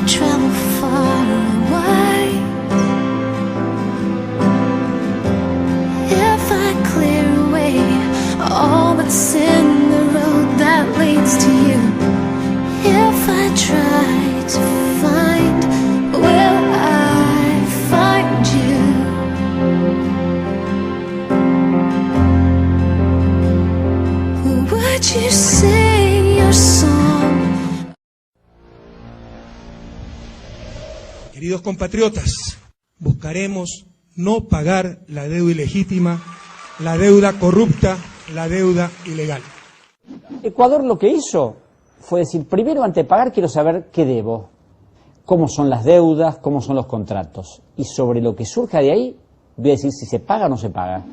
travel far away, if I clear away all that's in the road that leads to you, if I try to find, will I find you? Would you sing your song? Queridos compatriotas, buscaremos no pagar la deuda ilegítima, la deuda corrupta, la deuda ilegal. Ecuador lo que hizo fue decir, primero antes de pagar quiero saber qué debo, cómo son las deudas, cómo son los contratos, y sobre lo que surja de ahí voy a decir si se paga o no se paga.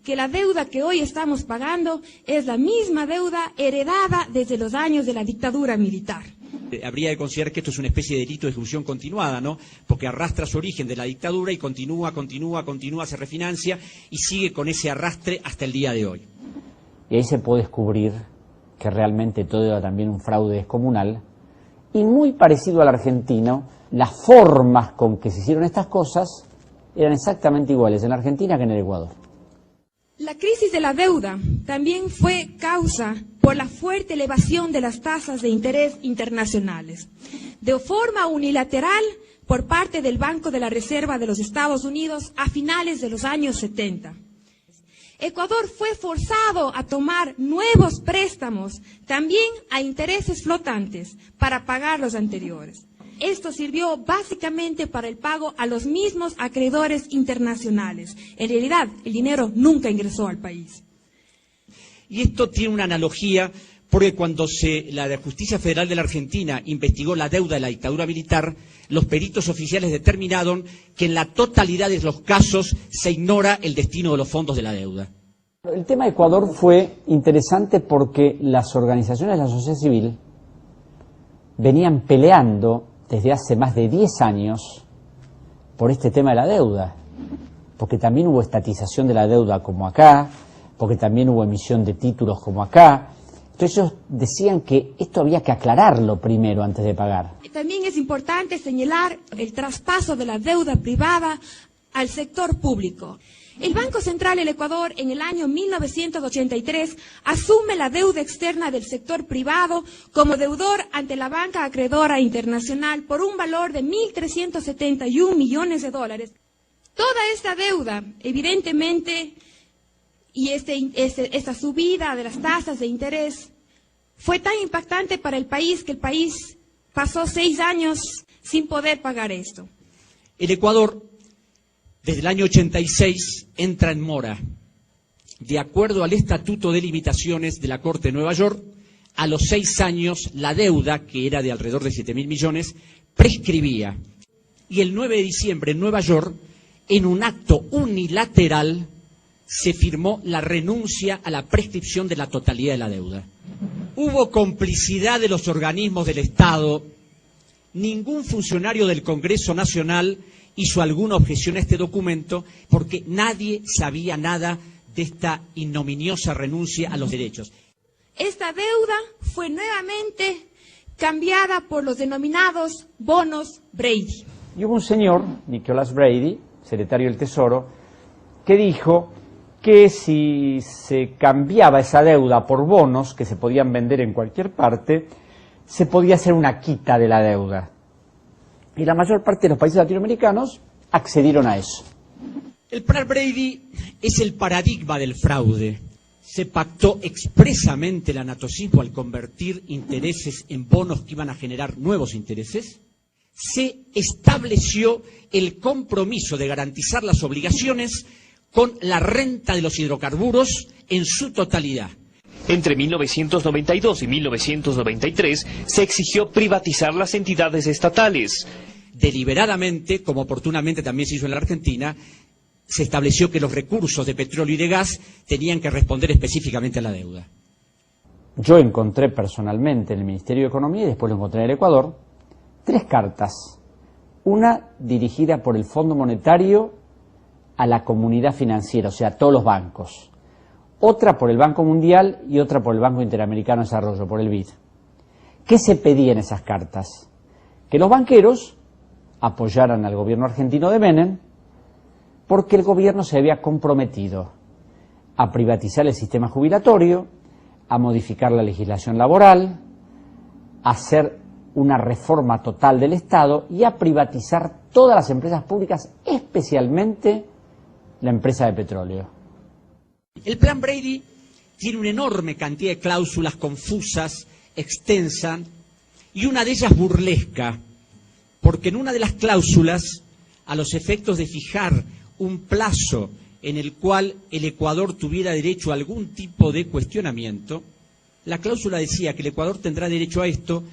Que la deuda que hoy estamos pagando es la misma deuda heredada desde los años de la dictadura militar. Habría que considerar que esto es una especie de delito de ejecución continuada, ¿no? Porque arrastra su origen de la dictadura y continúa, se refinancia y sigue con ese arrastre hasta el día de hoy. Y ahí se puede descubrir que realmente todo era también un fraude descomunal y muy parecido al argentino, las formas con que se hicieron estas cosas eran exactamente iguales en la Argentina que en el Ecuador. La crisis de la deuda también fue causa por la fuerte elevación de las tasas de interés internacionales, de forma unilateral por parte del Banco de la Reserva de los Estados Unidos a finales de los años 70. Ecuador fue forzado a tomar nuevos préstamos, también a intereses flotantes, para pagar los anteriores. Esto sirvió básicamente para el pago a los mismos acreedores internacionales. En realidad, el dinero nunca ingresó al país. Y esto tiene una analogía porque cuando la Justicia Federal de la Argentina investigó la deuda de la dictadura militar, los peritos oficiales determinaron que en la totalidad de los casos se ignora el destino de los fondos de la deuda. El tema de Ecuador fue interesante porque las organizaciones de la sociedad civil venían peleando desde hace más de 10 años por este tema de la deuda, porque también hubo estatización de la deuda como acá, porque también hubo emisión de títulos como acá. Entonces ellos decían que esto había que aclararlo primero antes de pagar. También es importante señalar el traspaso de la deuda privada al sector público. El Banco Central del Ecuador en el año 1983 asume la deuda externa del sector privado como deudor ante la banca acreedora internacional por un valor de $1.371 millones. Toda esta deuda, evidentemente, y esta subida de las tasas de interés fue tan impactante para el país que el país pasó 6 años sin poder pagar esto. El Ecuador, desde el año 86, entra en mora. De acuerdo al Estatuto de Limitaciones de la Corte de Nueva York, a los 6 años la deuda, que era de alrededor de 7.000 millones, prescribía. Y el 9 de diciembre en Nueva York, en un acto unilateral, se firmó la renuncia a la prescripción de la totalidad de la deuda. Hubo complicidad de los organismos del Estado. Ningún funcionario del Congreso Nacional hizo alguna objeción a este documento porque nadie sabía nada de esta ignominiosa renuncia a los derechos. Esta deuda fue nuevamente cambiada por los denominados bonos Brady. Y hubo un señor, Nicholas Brady, secretario del Tesoro, que dijo que si se cambiaba esa deuda por bonos que se podían vender en cualquier parte, se podía hacer una quita de la deuda. Y la mayor parte de los países latinoamericanos accedieron a eso. El plan Brady es el paradigma del fraude. Se pactó expresamente el anatocismo al convertir intereses en bonos que iban a generar nuevos intereses. Se estableció el compromiso de garantizar las obligaciones con la renta de los hidrocarburos en su totalidad. Entre 1992 y 1993 se exigió privatizar las entidades estatales. Deliberadamente, como oportunamente también se hizo en la Argentina, se estableció que los recursos de petróleo y de gas tenían que responder específicamente a la deuda. Yo encontré personalmente en el Ministerio de Economía, y después lo encontré en el Ecuador, 3 cartas. Una dirigida por el Fondo Monetario a la comunidad financiera, o sea, a todos los bancos. Otra por el Banco Mundial y otra por el Banco Interamericano de Desarrollo, por el BID. ¿Qué se pedía en esas cartas? que los banqueros apoyaran al gobierno argentino de Menem, porque el gobierno se había comprometido a privatizar el sistema jubilatorio, a modificar la legislación laboral, a hacer una reforma total del Estado y a privatizar todas las empresas públicas, especialmente la empresa de petróleo. El plan Brady tiene una enorme cantidad de cláusulas confusas, extensas, y una de ellas burlesca, porque en una de las cláusulas, a los efectos de fijar un plazo en el cual el Ecuador tuviera derecho a algún tipo de cuestionamiento, la cláusula decía que el Ecuador tendrá derecho a esto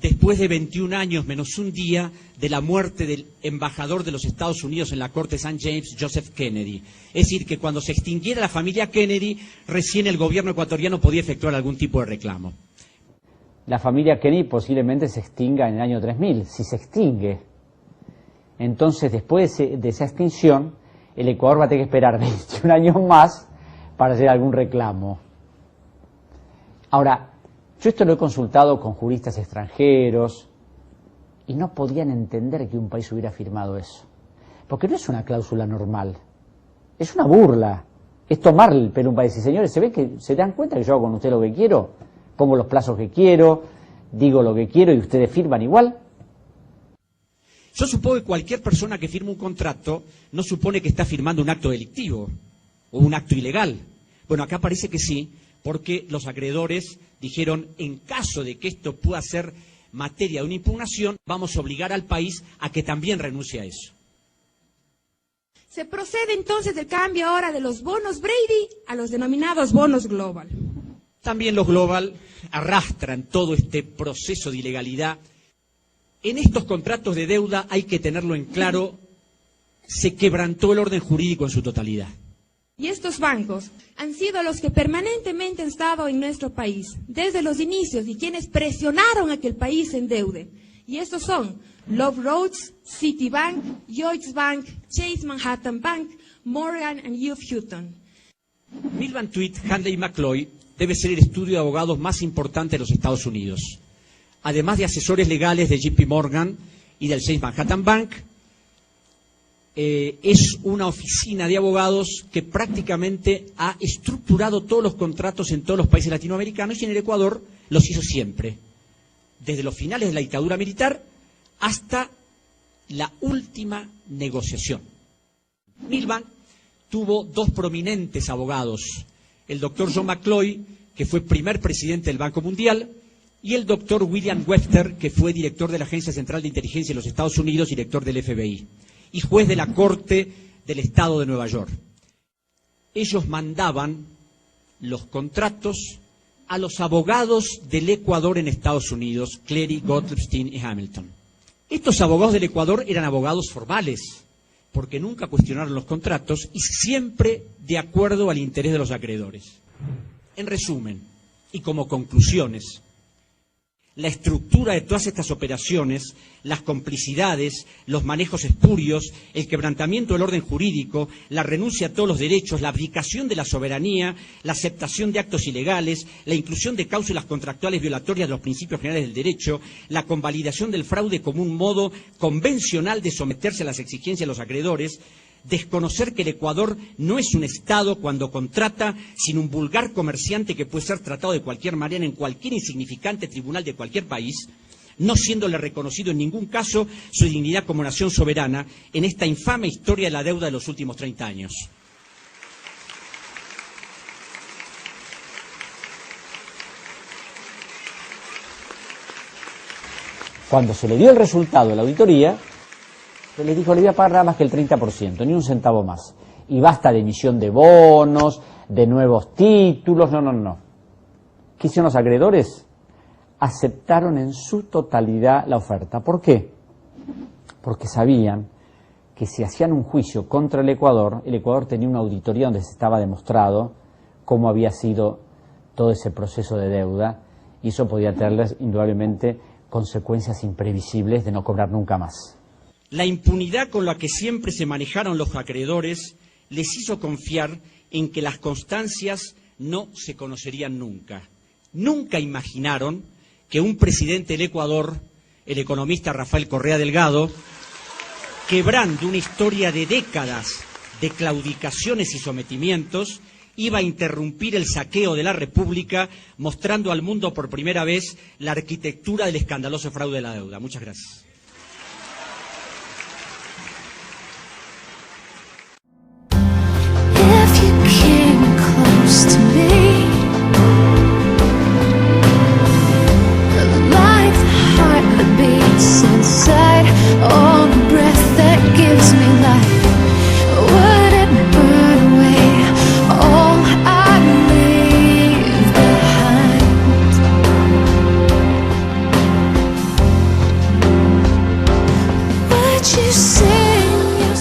después de 21 años menos un día de la muerte del embajador de los Estados Unidos en la Corte St. James, Joseph Kennedy. Es decir, que cuando se extinguiera la familia Kennedy, recién el gobierno ecuatoriano podía efectuar algún tipo de reclamo. La familia Kennedy posiblemente se extinga en el año 3000, si se extingue. Entonces, después de esa extinción, el Ecuador va a tener que esperar 21 años más para hacer algún reclamo. Ahora, yo esto lo he consultado con juristas extranjeros y no podían entender que un país hubiera firmado eso. Porque no es una cláusula normal, es una burla, es tomar el pelo a un país. Y señores, ¿se dan cuenta que yo hago con usted lo que quiero? Pongo los plazos que quiero, digo lo que quiero y ustedes firman igual. Yo supongo que cualquier persona que firma un contrato no supone que está firmando un acto delictivo o un acto ilegal. Bueno, acá parece que sí, porque los acreedores dijeron, en caso de que esto pueda ser materia de una impugnación, vamos a obligar al país a que también renuncie a eso. Se procede entonces del cambio ahora de los bonos Brady a los denominados bonos Global. También los Global arrastran todo este proceso de ilegalidad. En estos contratos de deuda, hay que tenerlo en claro, se quebrantó el orden jurídico en su totalidad. Y estos bancos han sido los que permanentemente han estado en nuestro país, desde los inicios, y quienes presionaron a que el país se endeude. Y estos son Love Roads, Citibank, Lloyds Bank, Chase Manhattan Bank, Morgan and Youth Hutton. Milbank Tweed, Handley y McCloy debe ser el estudio de abogados más importante de los Estados Unidos. Además de asesores legales de JP Morgan y del Chase Manhattan Bank, es una oficina de abogados que prácticamente ha estructurado todos los contratos en todos los países latinoamericanos y en el Ecuador los hizo siempre, desde los finales de la dictadura militar hasta la última negociación. Milbank tuvo dos prominentes abogados, el doctor John McCloy, que fue primer presidente del Banco Mundial, y el doctor William Webster, que fue director de la Agencia Central de Inteligencia de los Estados Unidos, director del FBI, y juez de la Corte del Estado de Nueva York. Ellos mandaban los contratos a los abogados del Ecuador en Estados Unidos, Cleary, Gottlieb, y Hamilton. Estos abogados del Ecuador eran abogados formales, porque nunca cuestionaron los contratos y siempre de acuerdo al interés de los acreedores. En resumen, y como conclusiones, la estructura de todas estas operaciones, las complicidades, los manejos espurios, el quebrantamiento del orden jurídico, la renuncia a todos los derechos, la abdicación de la soberanía, la aceptación de actos ilegales, la inclusión de cláusulas contractuales violatorias de los principios generales del derecho, la convalidación del fraude como un modo convencional de someterse a las exigencias de los acreedores, desconocer que el Ecuador no es un Estado cuando contrata, sino un vulgar comerciante que puede ser tratado de cualquier manera en cualquier insignificante tribunal de cualquier país, no siéndole reconocido en ningún caso su dignidad como nación soberana en esta infame historia de la deuda de los últimos 30 años. Cuando se le dio el resultado de la auditoría, se les dijo, le voy a pagar nada más que el 30%, ni un centavo más. Y basta de emisión de bonos, de nuevos títulos, no. ¿Qué hicieron los acreedores? Aceptaron en su totalidad la oferta. ¿Por qué? Porque sabían que si hacían un juicio contra el Ecuador tenía una auditoría donde se estaba demostrado cómo había sido todo ese proceso de deuda, y eso podía tenerles indudablemente consecuencias imprevisibles de no cobrar nunca más. La impunidad con la que siempre se manejaron los acreedores les hizo confiar en que las constancias no se conocerían nunca. Nunca imaginaron que un presidente del Ecuador el economista Rafael Correa Delgado, quebrando una historia de décadas de claudicaciones y sometimientos, iba a interrumpir el saqueo de la República, mostrando al mundo por primera vez la arquitectura del escandaloso fraude de la deuda. Muchas gracias. If you came close to me, like the heart that beats inside, all the breath that gives me life, would it burn away all I leave behind? Would you sing your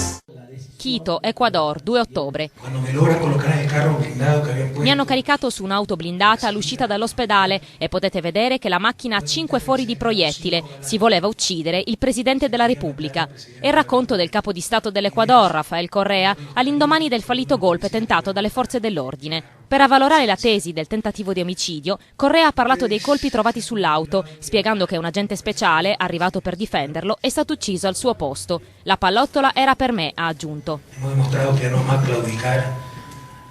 Quito, Ecuador, 2 ottobre. Cuando me logran colocar en el carro blindado che habían puesto. Mi hanno caricato su un'auto blindata all'uscita dall'ospedale e potete vedere che la macchina ha 5 fori di proiettile. Si voleva uccidere il Presidente della Repubblica. È il racconto del capo di Stato dell'Ecuador, Rafael Correa, all'indomani del fallito golpe tentato dalle forze dell'ordine. Per avvalorare la tesi del tentativo di omicidio, Correa ha parlato dei colpi trovati sull'auto, spiegando che un agente speciale, arrivato per difenderlo, è stato ucciso al suo posto. La pallottola era per me, ha aggiunto. Hemos demostrado que no más claudicar.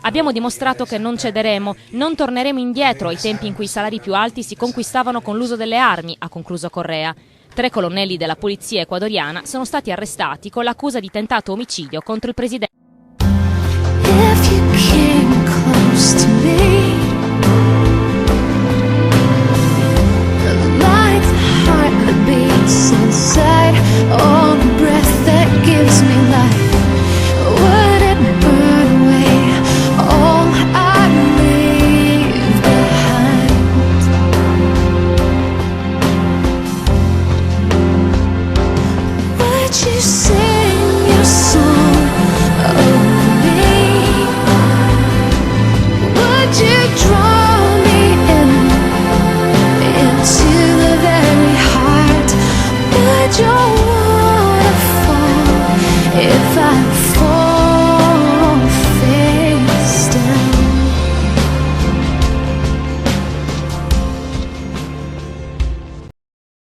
Abbiamo dimostrato che non cederemo, non torneremo indietro ai tempi in cui i salari più alti si conquistavano con l'uso delle armi, ha concluso Correa. 3 colonnelli della polizia ecuadoriana sono stati arrestati con l'accusa di tentato omicidio contro il presidente. If you came close to me,